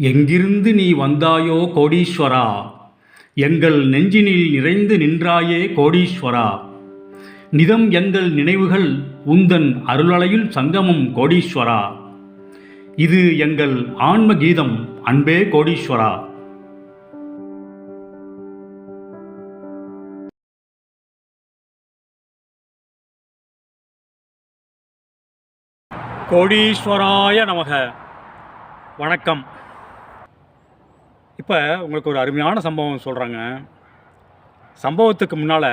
எங்கிருந்து நீ வந்தாயோ கோடீஸ்வரா, எங்கள் நெஞ்சினில் நிறைந்து நின்றாயே கோடீஸ்வரா. நிதம் எங்கள் நினைவுகள் உந்தன் அருளலையில் சங்கமம் கோடீஸ்வரா. இது எங்கள் ஆன்ம கீதம் அன்பே கோடீஸ்வரா. கோடீஸ்வராய நமக. வணக்கம். இப்போ உங்களுக்கு ஒரு அருமையான சம்பவம் சொல்கிறாங்க. சம்பவத்துக்கு முன்னால்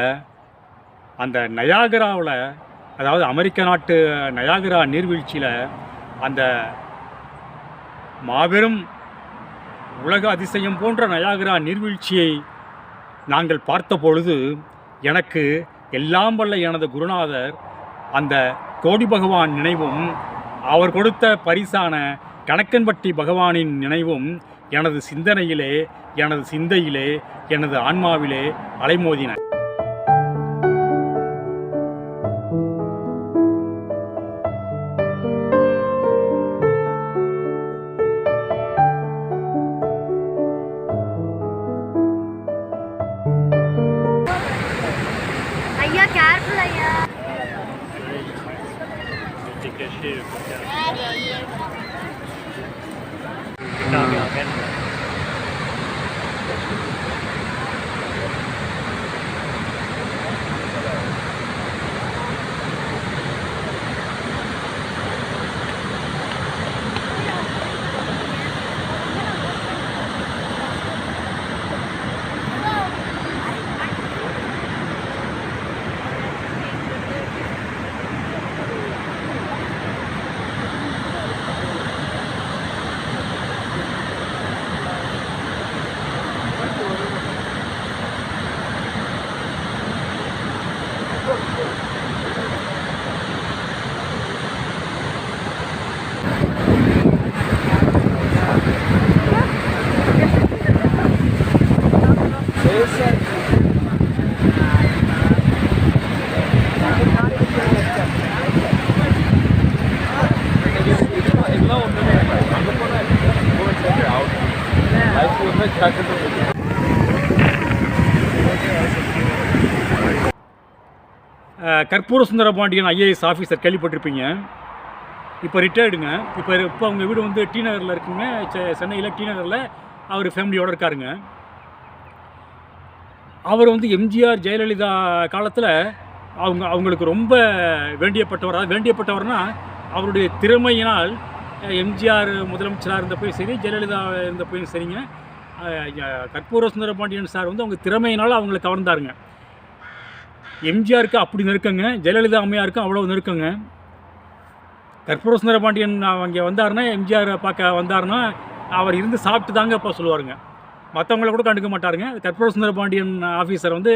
அந்த நயாகராவில், அதாவது அமெரிக்க நாட்டு நயாகரா நீர்வீழ்ச்சியில் அந்த மாபெரும் உலக அதிசயம் போன்ற நயாகரா நீர்வீழ்ச்சியை நாங்கள் பார்த்த பொழுது எனக்கு எல்லாம் வல்ல எனது குருநாதர் அந்த கோடி பகவான் நினைவும் அவர் கொடுத்த பரிசான கணக்கன்பட்டி பகவானின் நினைவும் எனது சிந்தனையிலே, எனது சிந்தையிலே, எனது ஆன்மாவிலே அலைமோதின. ஐயா கேர்ஃபுல் ஐயா. கற்பூர சுந்தர பாண்டியன் ஐஏஎஸ் ஆஃபீஸர் கேள்விப்பட்டிருப்பீங்க. இப்போ ரிட்டையர்டுங்க. இப்போ அவங்க வீடு வந்து டி நகரில் இருக்குங்க. சென்னையில் டி நகரில் அவர் ஃபேமிலியோடு இருக்காருங்க. அவர் வந்து எம்ஜிஆர் ஜெயலலிதா காலத்தில் அவங்களுக்கு ரொம்ப வேண்டியப்பட்டவர். அதாவது வேண்டியப்பட்டவர்னா அவருடைய திறமையினால் எம்ஜிஆர் முதலமைச்சராக இருந்தப்போயும் சரி, ஜெயலலிதா இருந்தப்போயும் சரிங்க, கற்பூர சுந்தர பாண்டியன் சார் வந்து அவங்க திறமையினால் அவங்களை கவர்ந்தாருங்க. எம்ஜிஆருக்கு அப்படி நெருக்கங்க, ஜெயலலிதா அம்மையாருக்கும் அவ்வளோ நெருக்கங்க. கற்பூர சுந்தர பாண்டியன் அங்கே வந்தாருன்னா, எம்ஜிஆர் பார்க்க வந்தாருன்னா அவர் இருந்து சாப்பிட்டு தாங்க அப்போ சொல்லுவாருங்க. மற்றவங்கள கூட கண்டுக்க மாட்டாருங்க. கற்பூர சுந்தர பாண்டியன் ஆஃபீஸர் வந்து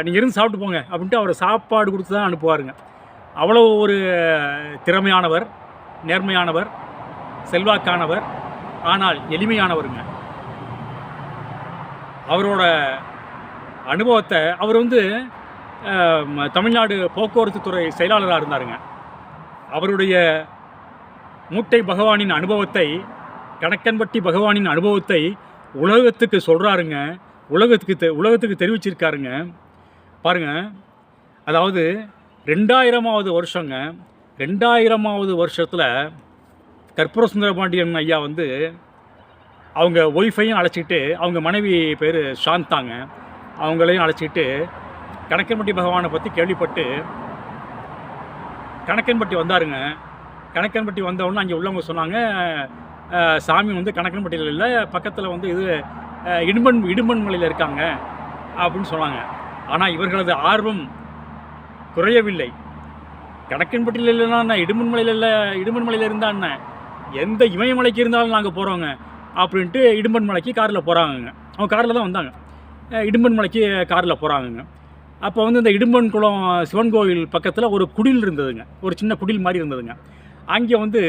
நீங்கள் இருந்து சாப்பிட்டு போங்க அப்படின்ட்டு அவர் சாப்பாடு கொடுத்து தான் அனுப்புவாருங்க. அவ்வளோ ஒரு திறமையானவர், நேர்மையானவர், செல்வாக்கானவர், ஆனால் எளிமையானவருங்க. அவரோட அனுபவத்தை அவர் வந்து தமிழ்நாடு போக்குவரத்து துறை செயலாளராக இருந்தாருங்க. அவருடைய மூட்டை பகவானின் அனுபவத்தை, கணக்கன்பட்டி பகவானின் அனுபவத்தை உலகத்துக்கு சொல்கிறாருங்க. உலகத்துக்கு தெரிவிச்சிருக்காருங்க. பாருங்கள், அதாவது 2000வது வருஷங்க. 2000வது வருஷத்தில் கற்பூர சுந்தர பாண்டியன் ஐயா வந்து அவங்க ஒய்ஃபையும் அழைச்சிக்கிட்டு, அவங்க மனைவி பேர் சாந்தாங்க, அவங்களையும் அழைச்சிக்கிட்டு கணக்கன்பட்டி பகவானை பற்றி கேள்விப்பட்டு கணக்கன்பட்டி வந்தாருங்க. கணக்கன்பட்டி வந்தவுடனே அங்கே உள்ளவங்க சொன்னாங்க, சாமி வந்து கணக்கன்பட்டியில் இல்லை, பக்கத்தில் வந்து இது இடும்பன் மலையில் இருக்காங்க அப்படின்னு சொன்னாங்க. ஆனால் இவர்களது ஆர்வம் குறையவில்லை. கணக்கன்பட்டியில் இல்லைன்னா என்ன, இடும்பன் மலையில் இல்லை, இடும்பன் மலையில் இருந்தால் என்ன, எந்த இமயமலைக்கு இருந்தாலும் நாங்கள் போகிறோங்க அப்படின்ட்டு இடும்பன் மலைக்கு காரில் போகிறாங்கங்க. அவங்க காரில் தான் வந்தாங்க. இடும்பன் மலைக்கு காரில் போகிறாங்கங்க. அப்போ வந்து இந்த இடும்பன் குளம் சிவன் கோவில் பக்கத்தில் ஒரு குடில் இருந்ததுங்க, ஒரு சின்ன குடில் மாதிரி இருந்ததுங்க. அங்கே வந்து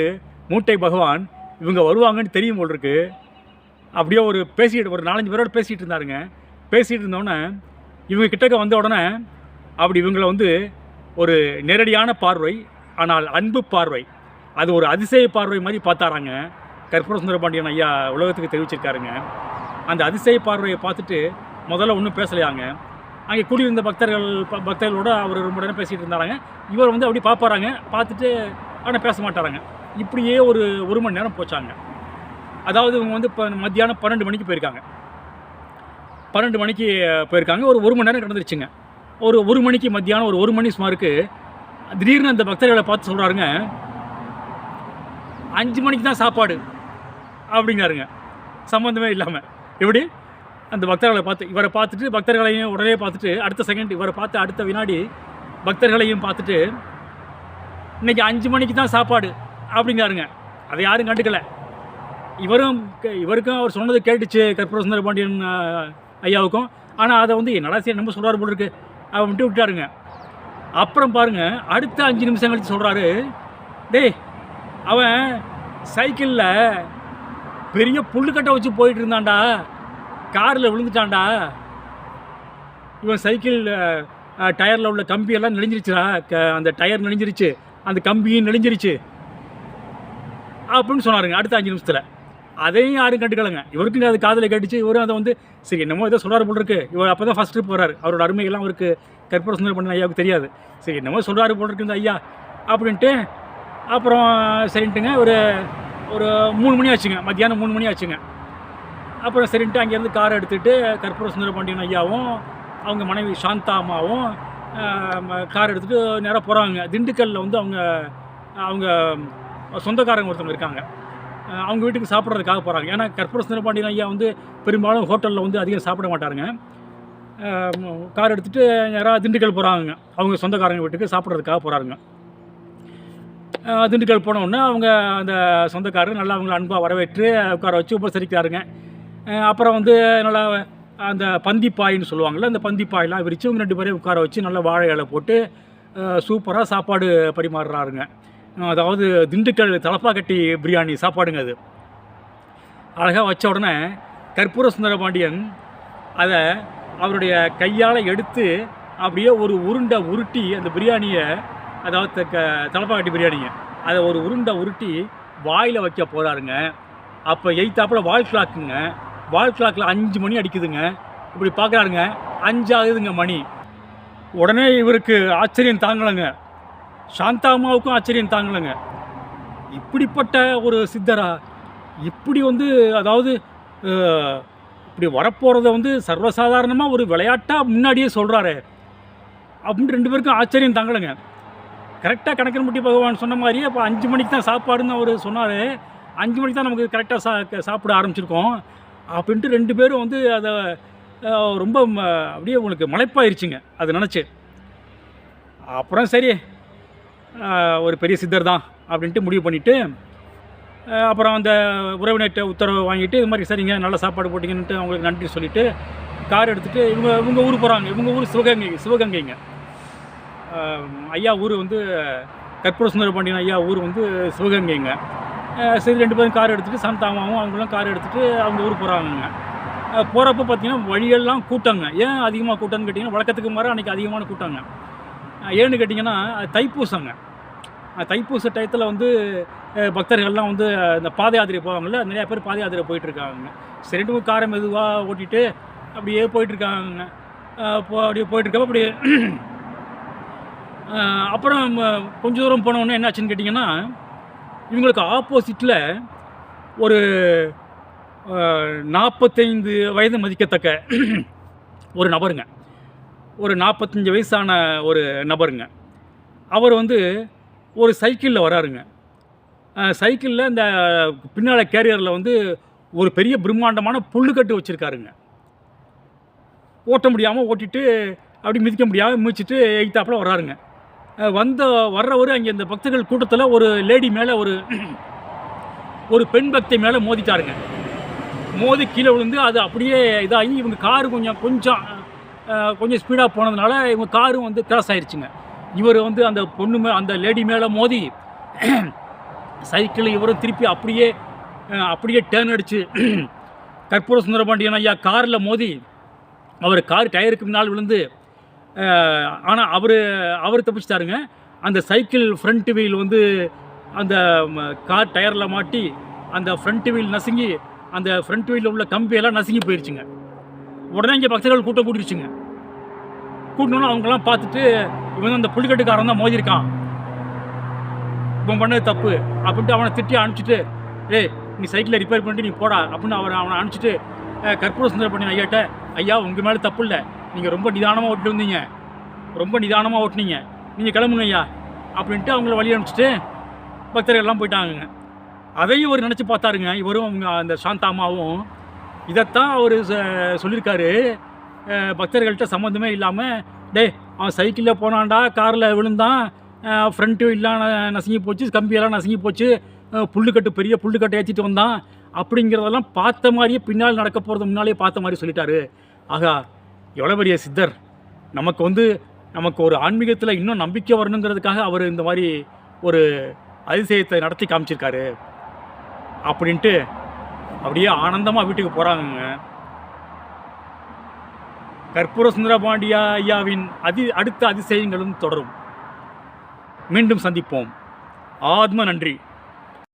மூட்டை பகவான் இவங்க வருவாங்கன்னு தெரியும் போல் இருக்கு. அப்படியே ஒரு 4-5 பேரோடு பேசிகிட்டு இருந்தாருங்க. பேசிகிட்டு இருந்தோடனே இவங்க கிட்டக்க வந்த உடனே அப்படி இவங்களை வந்து ஒரு நேரடியான பார்வை, ஆனால் அன்பு பார்வை, அது ஒரு அதிசய பார்வை மாதிரி பார்த்தாராங்க. கற்பூர சுந்தரபாண்டியன் ஐயா உலகத்துக்கு தெரிவிச்சிருக்காருங்க. அந்த அதிசய பார்வையை பார்த்துட்டு முதல்ல ஒன்றும் பேசலையாங்க. அங்கே கூடியிருந்த பக்தர்களோட அவர் ரொம்ப நேரம் பேசிகிட்டு இருந்தாராங்க. இவர் வந்து அப்படி பார்ப்பாராங்க, பார்த்துட்டு ஆனால் பேச மாட்டாராங்க. இப்படியே ஒரு மணி நேரம் போச்சாங்க. அதாவது இவங்க வந்து இப்போ மத்தியானம் 12 மணிக்கு போயிருக்காங்க. 12 மணிக்கு போயிருக்காங்க. ஒரு மணி நேரம் கிடந்துருச்சுங்க. ஒரு மணிக்கு மத்தியானம் ஒரு மணி சுமாருக்கு திடீர்னு அந்த பக்தர்களை பார்த்து சொல்கிறாருங்க, 5 மணிக்கு தான் சாப்பாடு அப்படிங்கிறாருங்க. சம்மந்தமே இல்லாமல். எப்படி அந்த பக்தர்களை பார்த்து இவரை பார்த்துட்டு பக்தர்களையும் உடனே பார்த்துட்டு அடுத்த செகண்ட் இவரை பார்த்து அடுத்த வினாடி பக்தர்களையும் பார்த்துட்டு இன்றைக்கி 5 மணிக்கு தான் சாப்பாடு அப்படிங்கிறாருங்க. அதை யாரும் கண்டுக்கலை. இவருக்கும் அவர் சொன்னது கேட்டுச்சு கற்பூர சுந்தரபாண்டியன் ஐயாவுக்கும். ஆனால் அதை வந்து என்னடா சரி நம்ம சொல்கிறாரு போல இருக்கு அவன் விட்டாருங்க. அப்புறம் பாருங்கள், அடுத்த 5 நிமிஷம் கழிச்சு சொல்கிறாரு, டேய் அவன் சைக்கிளில் பெரிய புல்லுக்கட்டை வச்சு போயிட்டு இருந்தான்டா, காரில் விழுந்துட்டான்டா, இவன் சைக்கிள் டயரில் உள்ள கம்பியெல்லாம் நெளிஞ்சிருச்சுடா, அந்த டயர் நெளிஞ்சிருச்சு, அந்த கம்பியும் நெளிஞ்சிருச்சு அப்படின்னு சொன்னாருங்க அடுத்த 5 நிமிஷத்தில். அதையும் யாரும் கண்டுக்கலைங்க. இவருக்குங்க அது காதில் கேட்டுச்சு. இவரும் அதை வந்து சரி என்னமோ ஏதோ சொல்கிறாரு போல் இருக்கு. இவர் அப்போ தான் ஃபஸ்ட் ட்ரிப் போகிறார். அவரோட அருமைகள்லாம் அவருக்கு கற்பூர சுந்தரபாண்டியன் ஐயாவுக்கு தெரியாது. சரி என்னமோ சொல்கிறாரு போல் இருக்கு இந்த ஐயா அப்படின்ட்டு அப்புறம் சரின்ட்டுங்க ஒரு 3 மணி ஆச்சுங்க. மத்தியானம் 3 மணி ஆச்சுங்க. அப்புறம் சரின்ட்டு அங்கேருந்து காரை எடுத்துகிட்டு கற்பூர சுந்தரபாண்டியன் ஐயாவும் அவங்க மனைவி சாந்தா அம்மாவும் கார் எடுத்துகிட்டு நேராக போகிறாங்க. திண்டுக்கல்லில் வந்து அவங்க சொந்தக்காரங்க ஒருத்தவங்க இருக்காங்க. அவங்க வீட்டுக்கு சாப்பிட்றதுக்காக போகிறாங்க. ஏன்னா கற்பூர சுந்தரபாண்டியன் ஐயா வந்து பெரும்பாலும் ஹோட்டலில் வந்து அதிகம் சாப்பிட மாட்டாருங்க. கார் எடுத்துகிட்டு நேராக திண்டுக்கல் போகிறாங்க. அவங்க சொந்தக்காரங்க வீட்டுக்கு சாப்பிட்றதுக்காக போகிறாருங்க. திண்டுக்கல் போனோடனே அவங்க அந்த சொந்தக்காரர் நல்லா அவங்கள அன்பாக வரவேற்று உட்கார வச்சு உபசரிக்கிறாருங்க. அப்புறம் வந்து நல்லா அந்த பந்திப்பாயின்னு சொல்லுவாங்கள்ல, அந்த பந்திப்பாயெல்லாம் விரித்து இவங்க 2 பேரையும் உட்கார வச்சு நல்லா வாழை இலை போட்டு சூப்பராக சாப்பாடு பரிமாறுறாருங்க. அதாவது திண்டுக்கல் தலப்பாக்கட்டி பிரியாணி சாப்பாடுங்க. அது அழகாக வச்ச உடனே கற்பூர சுந்தரபாண்டியன் அதை அவருடைய கையால் எடுத்து அப்படியே ஒரு உருண்டை உருட்டி அந்த பிரியாணியை, அதாவது தலப்பாக்கட்டி பிரியாணிங்க, அதை ஒரு உருண்டை உருட்டி வாயில் வைக்க போகிறாருங்க. அப்போ எய்த்தாப்பில் வால் கிளாக்குங்க. வால் கிளாக்கில் 5 மணி அடிக்குதுங்க. இப்படி பார்க்குறாருங்க, 5 ஆகுதுங்க மணி. உடனே இவருக்கு ஆச்சரியம் தாங்கலைங்க. சாந்தாமாவுக்கும் ஆச்சரியம் தாங்கலைங்க. இப்படிப்பட்ட ஒரு சித்தரா, இப்படி வந்து அதாவது இப்படி வரப்போகிறத வந்து சர்வசாதாரணமாக ஒரு விளையாட்டாக முன்னாடியே சொல்கிறாரு அப்படின்ட்டு 2 பேருக்கும் ஆச்சரியம் தாங்கலைங்க. கரெக்டாக கணக்கன்பட்டி பகவான் சொன்ன மாதிரியே இப்போ 5 மணிக்கு தான் சாப்பாடுன்னு அவர் சொன்னார். 5 மணிக்கு தான் நமக்கு கரெக்டாக சாப்பிட ஆரம்பிச்சிருக்கோம் அப்படின்ட்டு 2 பேரும் வந்து அதை ரொம்ப அப்படியே உங்களுக்கு மலைப்பாயிருச்சுங்க அதை நினச்சி. அப்புறம் சரி ஒரு பெரிய சித்தர் தான் அப்படின்ட்டு முடிவு பண்ணிவிட்டு அப்புறம் அந்த உறவினர்கிட்ட உத்தரவு வாங்கிட்டு இது மாதிரி சரிங்க நல்ல சாப்பாடு போட்டிங்கன்ட்டு அவங்களுக்கு நன்றி சொல்லிவிட்டு கார் எடுத்துகிட்டு இவங்க ஊர் போகிறாங்க. இவங்க ஊர் சிவகங்கைங்க. ஐயா ஊர் வந்து கற்பூர சுந்தரபாண்டியன் ஐயா ஊர் வந்து சிவகங்கைங்க. சரி 2 பேரும் கார் எடுத்துகிட்டு சாந்தாமாவும் அவங்களும் கார் எடுத்துகிட்டு அவங்க ஊர் போகிறாங்க. போகிறப்ப பார்த்திங்கன்னா வழியெல்லாம் கூட்டங்க. ஏன் அதிகமாக கூட்டம்னு கேட்டிங்கன்னா வழக்கத்துக்கு மாற அன்றைக்கி அதிகமான கூட்டங்க. ஏன்னு கேட்டிங்கன்னா தைப்பூசங்க. தைப்பூச டயத்தில் வந்து பக்தர்கள்லாம் வந்து இந்த பாத யாத்திரை போவாங்கள்ல, நிறையா பேர் பாத யாத்திரை போயிட்டுருக்காங்க. சரிட்டு காரை மெதுவாக ஓட்டிகிட்டு அப்படியே போயிட்டுருக்காங்க. அப்படியே போயிட்டுருக்கப்போ அப்படியே அப்புறம் கொஞ்சம் தூரம் போனோடனே என்னாச்சுன்னு கேட்டிங்கன்னா இவங்களுக்கு ஆப்போசிட்டில் ஒரு 45 வயது மதிக்கத்தக்க ஒரு நபருங்க. ஒரு 45 வயசான ஒரு நபருங்க. அவர் வந்து ஒரு சைக்கிளில் வராருங்க. சைக்கிளில் இந்த பின்னால் கேரியரில் வந்து ஒரு பெரிய பிரம்மாண்டமான புல்லுக்கட்டு வச்சுருக்காருங்க. ஓட்ட முடியாமல் ஓட்டிட்டு அப்படி மிதிக்க முடியாமல் மிதிச்சுட்டு எய்த்தாப்பில் வராருங்க. வர்றவர் அங்கே இந்த பக்தர்கள் கூட்டத்தில் ஒரு லேடி மேலே ஒரு பெண் பக்தை மேலே மோதிட்டாருங்க. மோதி கீழே விழுந்து அது அப்படியே இதாகி இவங்க காரு கொஞ்சம் ஸ்பீடாக போனதுனால இவங்க காரும் வந்து கிராஸ் ஆயிடுச்சுங்க. இவர் வந்து அந்த அந்த லேடி மேலே மோதி சைக்கிள் இவரும் திருப்பி அப்படியே டேர்ன் அடித்து கற்பூர சுந்தரபாண்டியன் ஐயா காரில் மோதி அவர் கார் டயருக்கு முன்னால் விழுந்து ஆனால் அவர் தப்பிச்சிட்டாருங்க. அந்த சைக்கிள் ஃப்ரண்ட் வீல் வந்து அந்த கார் டயரில் மாட்டி அந்த ஃப்ரண்ட் வீல் நசுங்கி அந்த ஃப்ரண்ட் வீலில் உள்ள கம்பியெல்லாம் நசுங்கி போயிடுச்சுங்க. உடனே இங்கே பக்தர்கள் கூட்டம் கூட்டிடுச்சுங்க. கூட்டணுன்னு அவங்கெல்லாம் பார்த்துட்டு இவன் அந்த புலிக்கட்டுக்காரன் தான் மோதிருக்கான், இவன் பண்ணது தப்பு அப்படின்ட்டு அவனை திட்டி அனுப்பிச்சிட்டு, ஏய் நீ சைக்கிளை ரிப்பேர் பண்ணிட்டு நீ போடா அப்படின்னு அவனை அனுப்பிச்சிட்டு கற்பூர சுந்தரபாண்டியன் ஐயாட்ட, ஐயா உங்கள் மேலே தப்பு இல்லை, நீங்கள் ரொம்ப நிதானமாக ஓட்டிட்டு வந்தீங்க, ரொம்ப நிதானமாக ஓட்டினீங்க, நீங்கள் கிளம்புங்க ஐயா அப்படின்ட்டு அவங்கள வழி அனுப்பிச்சிட்டு பக்தர்கள்லாம் போயிட்டாங்க. அதையும் இவர் நினச்சி பார்த்தாருங்க. இவரும் அவங்க அந்த சாந்தாமாவும் இதைத்தான் அவர் சொல்லியிருக்காரு. பக்தர்கள்ட்ட சம்மந்தமே இல்லாமல், டே அவன் சைக்கிளில் போனான்டா, காரில் விழுந்தான், ஃப்ரண்ட் வீல்லாம் நசுங்கி போச்சு, கம்பியெல்லாம் நசுங்கி போச்சு, புல்லுக்கட்டு பெரிய புல்லுக்கட்டை ஏற்றிட்டு வந்தான் அப்படிங்கிறதெல்லாம் பார்த்த மாதிரியே பின்னால் நடக்க போகிறது முன்னாலே பார்த்த மாதிரி சொல்லிட்டாரு. ஆகா எவ்வளோ பெரிய சித்தர்! நமக்கு ஒரு ஆன்மீகத்தில் இன்னும் நம்பிக்கை வரணுங்கிறதுக்காக அவர் இந்த மாதிரி ஒரு அதிசயத்தை நடத்தி காமிச்சிருக்காரு அப்படின்ட்டு அப்படியே ஆனந்தமாக வீட்டுக்கு போகிறாங்க. கற்பூர சுந்தரபாண்டியா ஐயாவின் அடுத்த அதிசயங்களும் தொடரும். மீண்டும் சந்திப்போம். ஆத்ம நன்றி.